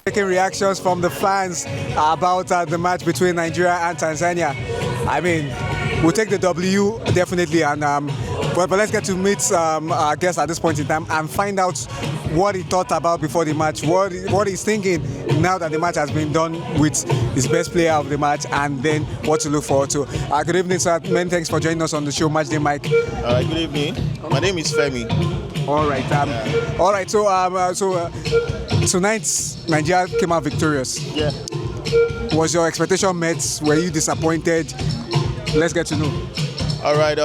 Taking reactions from the fans about the match between Nigeria and Tanzania. I mean, we'll take the W definitely, and but let's get to meet our guest at this point in time and find out what he thought about before the match, what he's thinking now that the match has been done with his best player of the match, and then what to look forward to. Good evening, sir. Many thanks for joining us on the show, Matchday Mike. Good evening. My name is Femi. All right. All right. So tonight Nigeria came out victorious. Yeah. Was your expectation met? Were you disappointed? Let's get to know. All right.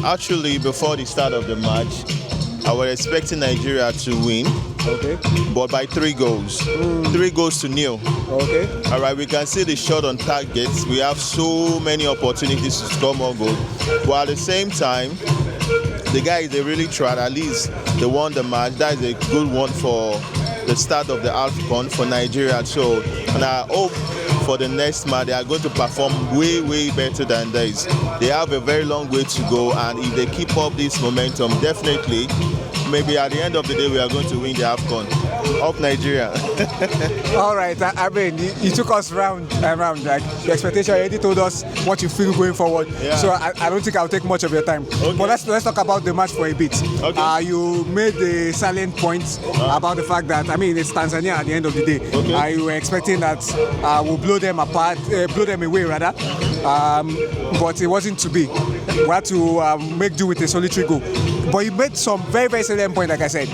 Actually, before the start of the match, I was expecting Nigeria to win. Okay. But by 3 goals. 3 goals to 0. Okay. All right. We can see the shot on target. We have so many opportunities to score more goals. But at the same time, the guys, they really tried. At least they won the match. That is a good one for the start of the AFCON for Nigeria. So, and I hope for the next match they are going to perform way better than this. They have a very long way to go, and if they keep up this momentum, definitely, maybe at the end of the day we are going to win the AFCON. Up Nigeria. All right. I mean, you took us round and round. Like the expectation, you already told us what you feel going forward. Yeah. So I don't think I'll take much of your time. Okay. But let's talk about the match for a bit. Okay. You made the salient point about the fact that, I mean, it's Tanzania at the end of the day. Okay. You were expecting that we'll blow them apart, blow them away rather. But it wasn't to be. We had to make do with a solitary goal. But you made some very salient point, like I said.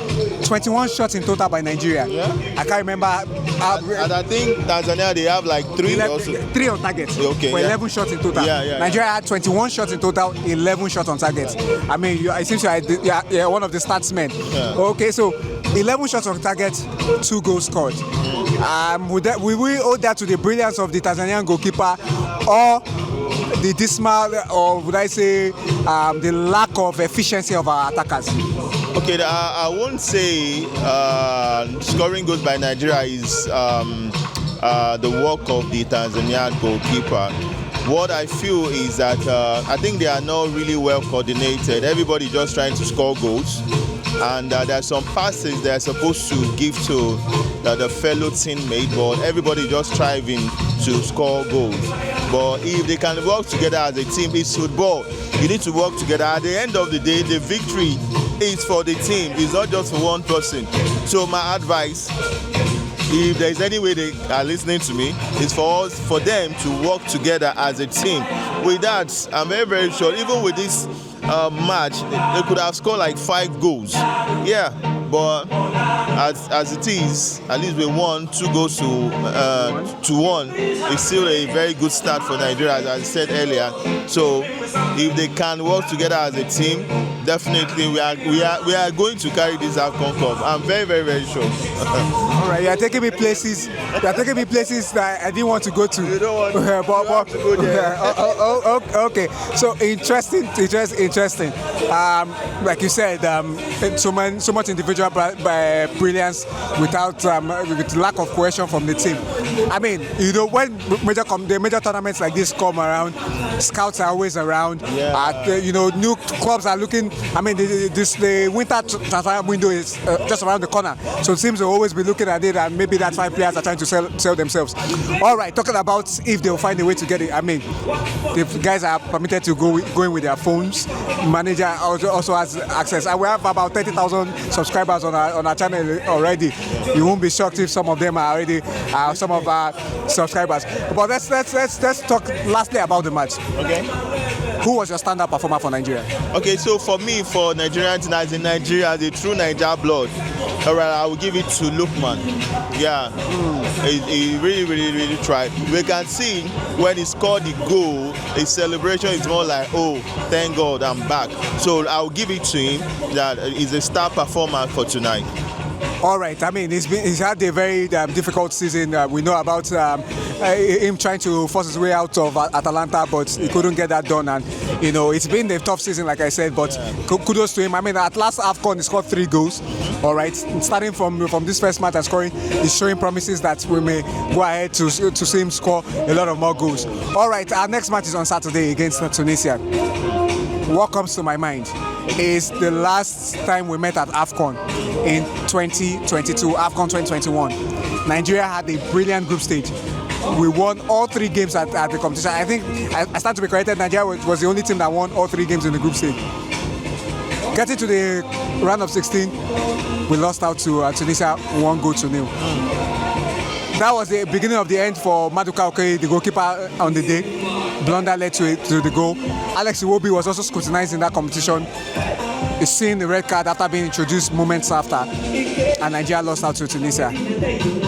21 shots in total by Nigeria. Yeah. I can't remember. And I think Tanzania, they have like 3 also. 3 on target. Okay, for 11 shots in total. Nigeria had 21 shots in total, 11 shots on target. I mean, it seems you're one of the statsmen. Yeah. Okay, so 11 shots on target, 2 goals scored. Will we owe that to the brilliance of the Tanzanian goalkeeper, or the dismal, or would I say the lack of efficiency of our attackers? Okay, I won't say scoring goals by Nigeria is the work of the Tanzanian goalkeeper. What I feel is that I think they are not really well coordinated. Everybody just trying to score goals, and there are some passes they are supposed to give to the fellow teammate, but everybody just striving to score goals. But if they can work together as a team, it's football. You need to work together. At the end of the day, the victory is for the team. It's not just for one person. So my advice, if there's any way they are listening to me, is for them to work together as a team. With that, I'm very sure, even with this match, they could have scored like 5 goals. Yeah, but as it is, at least we won 2 goals to 1. It's still a very good start for Nigeria, as I said earlier. So if they can work together as a team, definitely we are going to carry this AFCON Cup. I'm very sure. All right, you are taking me places. You are taking me places that I didn't want to go to. You don't want to go there. Okay. So interesting. Like you said, so much individual brilliance with lack of cohesion from the team. I mean, when the major tournaments like this come around, scouts are always around. Yeah. New clubs are looking. I mean, the winter transfer window is just around the corner, so it seems to always be looking at it, and maybe that's why players are trying to sell themselves. All right, talking about if they'll find a way to get it. I mean, the guys are permitted to go in with their phones. Manager also has access. And we have about 30,000 subscribers on our channel already. You won't be shocked if some of them are already some of our subscribers. But let's talk lastly about the match. Okay. Who was your standout performer for Nigeria? Okay, so for me, for Nigerian team, as in Nigeria, the true Niger blood, all right, I will give it to Lookman. Yeah, he really tried. We can see when he scored the goal, his celebration is more like, oh, thank God, I'm back. So I will give it to him. That is a star performer for tonight. All right. I mean, he's had a very difficult season. We know about him trying to force his way out of Atalanta, but he couldn't get that done. And it's been a tough season, like I said. But kudos to him. I mean, at last AFCON, he scored 3 goals. All right. Starting from this first match and scoring, he's showing promises that we may go ahead to see him score a lot of more goals. All right. Our next match is on Saturday against Tunisia. What comes to my mind? is the last time we met at AFCON in 2022, AFCON 2021. Nigeria had a brilliant group stage. We won all 3 games at the competition. I think, I stand to be corrected, Nigeria was the only team that won all 3 games in the group stage. Getting to the round of 16, we lost out to Tunisia 1-0. That was the beginning of the end for Maduka Okoye, the goalkeeper on the day. Blunder led to the goal. Alex Iwobi was also scrutinized in that competition. He's seen the red card after being introduced moments after, and Nigeria lost out to Tunisia.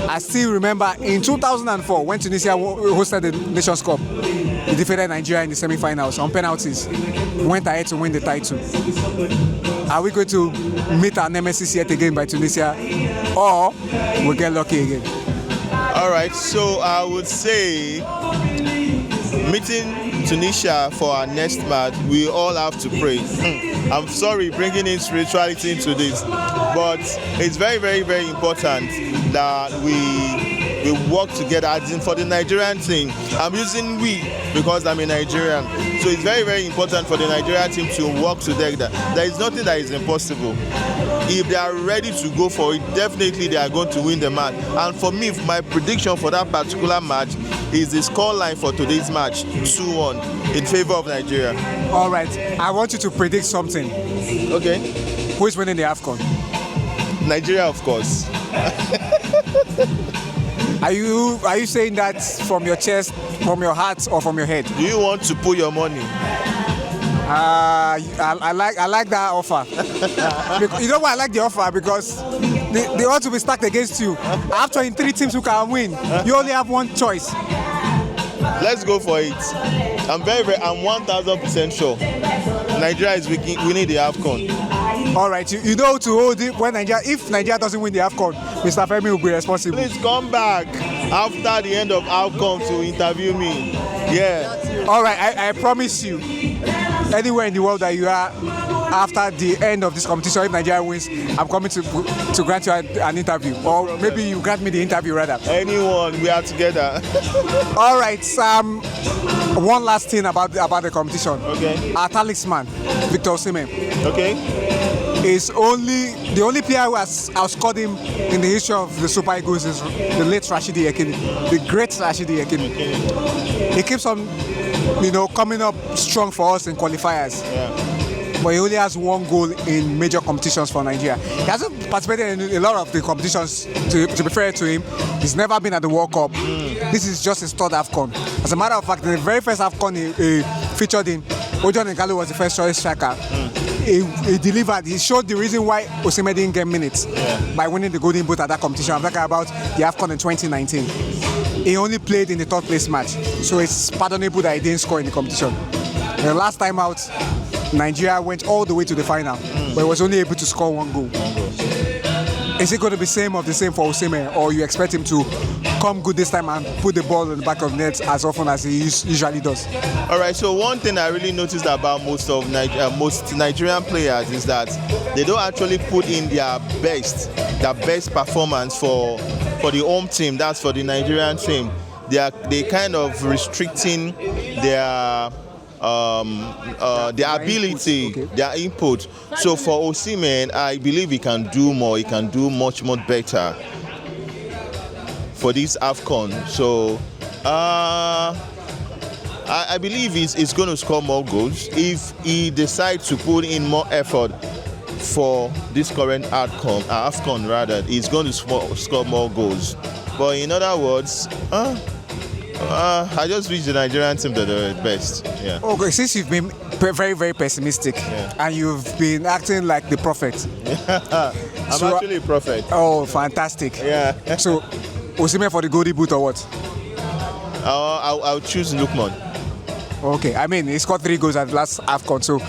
I still remember in 2004 when Tunisia hosted the Nations Cup, they defeated Nigeria in the semi-finals on penalties. We went ahead to win the title. Are we going to meet our nemesis yet again by Tunisia, or we'll get lucky again? All right, so I would say meeting Tunisia for our next match, we all have to pray. I'm sorry bringing in spirituality into this, but it's very, very, very important that we work together. As in for the Nigerian team, I'm using we because I'm a Nigerian. So it's very, very important for the Nigerian team to work together. There is nothing that is impossible. If they are ready to go for it, definitely they are going to win the match. And for me, my prediction for that particular match is the scoreline for today's match, 2-1 in favor of Nigeria. All right, I want you to predict something. Okay. Who is winning the AFCON? Nigeria, of course. Are you saying that from your chest, from your heart, or from your head? Do you want to put your money? I like that offer. You know why I like the offer? Because they ought to be stacked against you. After in 3 teams who can win, you only have one choice. Let's go for it. I'm 1000% sure Nigeria is winning the AFCON. All right, you know to hold it when if Nigeria doesn't win the AFCON, Mr. Femi will be responsible. Please come back after the end of AFCON to interview me. Yeah. All right, I promise you, anywhere in the world that you are, after the end of this competition, if Nigeria wins, I'm coming to grant you an interview, or maybe you grant me the interview rather. Anyone, we are together. All right, one last thing about the competition. Okay. Our talisman, Victor Osimhen. Okay. Is the only player who has outscored him in the history of the Super Eagles is the late Rashidi Yekini, the great Rashidi Yekini. He keeps on, coming up strong for us in qualifiers. Yeah. But he only has 1 goal in major competitions for Nigeria. He hasn't participated in a lot of the competitions, to be fair to him. He's never been at the World Cup. This is just his 3rd AFCON. As a matter of fact, in the very first AFCON he featured in, Ojon Nkalu was the first choice striker. He delivered. He showed the reason why Osimhen didn't get minutes by winning the Golden Boot at that competition. I'm talking about the AFCON in 2019. He only played in the 3rd place match, so it's pardonable that he didn't score in the competition. The last time out, Nigeria went all the way to the final, but he was only able to score 1 goal. Is it going to be the same for Osimhen, or you expect him to come good this time and put the ball in the back of the net as often as he usually does? All right, so one thing I really noticed about most Nigerian players is that they don't actually put in their best performance for the home team. That's for the Nigerian team. They kind of restricting their ability, their input. So for Osimhen, I believe he can do more. He can do much better for this AFCON. So I believe he's going to score more goals if he decides to put in more effort for this current AFCON rather. He's going to score more goals. But in other words, I just wish the Nigerian team that they're the best. Yeah. Okay, since you've been very, very pessimistic, and you've been acting like the prophet. I'm actually a prophet. Oh, fantastic. Yeah. So, Osimhen for the Golden Boot or what? I'll choose Lookman. Okay, I mean, he scored 3 goals at the last AFCON, so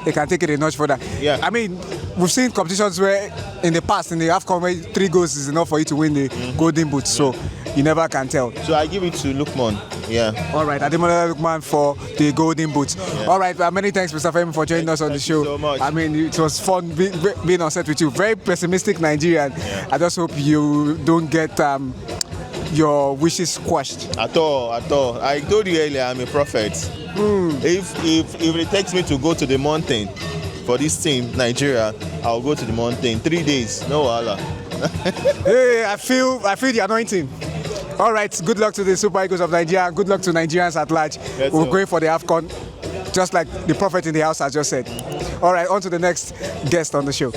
he can take it a notch further. Yeah. I mean, we've seen competitions where in the past, in the AFCON, where 3 goals is enough for you to win the Golden Boot, so you never can tell. So I give it to Lookman. Yeah. All right, Ademola Lookman for the Golden Boot. Yeah. All right, many thanks, Mr. Femi, for joining us on the show. Thank you so much. I mean, it was fun being on set with you. Very pessimistic Nigerian. Yeah. I just hope you don't get your wishes quashed. At all. I told you earlier, I'm a prophet. If it takes me to go to the mountain for this team, Nigeria, I'll go to the mountain. 3 days, no wahala. Hey, I feel the anointing. All right, good luck to the Super Eagles of Nigeria. Good luck to Nigerians at large. Yes, We're sir. going for the AFCON, just like the prophet in the house has just said. All right, on to the next guest on the show.